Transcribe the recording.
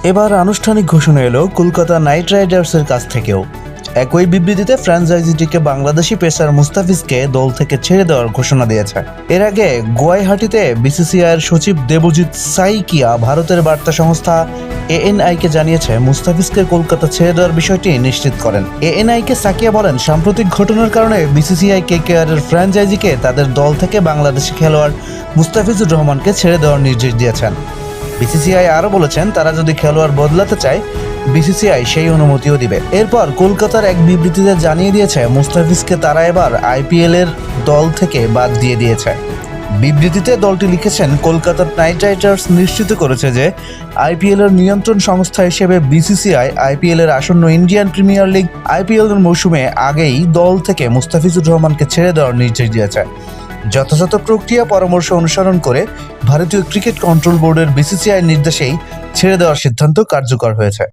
এবার আনুষ্ঠানিক ঘোষণা এলো কলকাতা নাইট রাইডার্সের কাছ থেকেও। একই বিবৃতিতে ফ্র্যাঞ্চাইজিটিকে বাংলাদেশি পেসার মুস্তাফিজকে দল থেকে ছেড়ে দেওয়ার ঘোষণা দিয়েছে। এর আগে গুয়াহাটিতে বিসিসিআইয়ের সচিব দেবজিৎ সাইকিয়া ভারতের বার্তা সংস্থা এএনআইকে জানিয়েছে মুস্তাফিজকে কলকাতা ছেড়ে দেওয়ার বিষয়টি নিশ্চিত করেন। এএনআইকে সাকিয়া বলেন, সাম্প্রতিক ঘটনার কারণে বিসিসিআই কেকেআরের ফ্র্যাঞ্চাইজিকে তাদের দল থেকে বাংলাদেশি খেলোয়াড় মুস্তাফিজুর রহমানকে ছেড়ে দেওয়ার নির্দেশ দিয়েছেন। বিসিসিআই আরও বলেছেন, তারা যদি খেলোয়াড় বদলাতে চায় বিসিসিআই সেই অনুমতিও দিবে। এরপর কলকাতার এক বিবৃতিতে জানিয়ে দিয়েছে মুস্তাফিজকে তারা এবার আইপিএল এর দল থেকে বাদ দিয়ে দিয়েছে। বিবৃতিতে দলটি লিখেছেন, কলকাতা নাইট রাইডার্স নিশ্চিত করেছে যে আইপিএল এর নিয়ন্ত্রণ সংস্থা হিসেবে বিসিসিআই আইপিএল এর আসন্ন ইন্ডিয়ান প্রিমিয়ার লিগ আইপিএল এর মৌসুমে আগেই দল থেকে মুস্তাফিজুর রহমানকে ছেড়ে দেওয়ার নির্দেশ দিয়েছে। যথাযথ প্রক্রিয়া পরামর্শ অনুসরণ করে ভারতীয় ক্রিকেট কন্ট্রোল বোর্ডের বিসিসিআই নির্দেশেই ছেড়ে দেওয়ার সিদ্ধান্ত কার্যকর হয়েছে।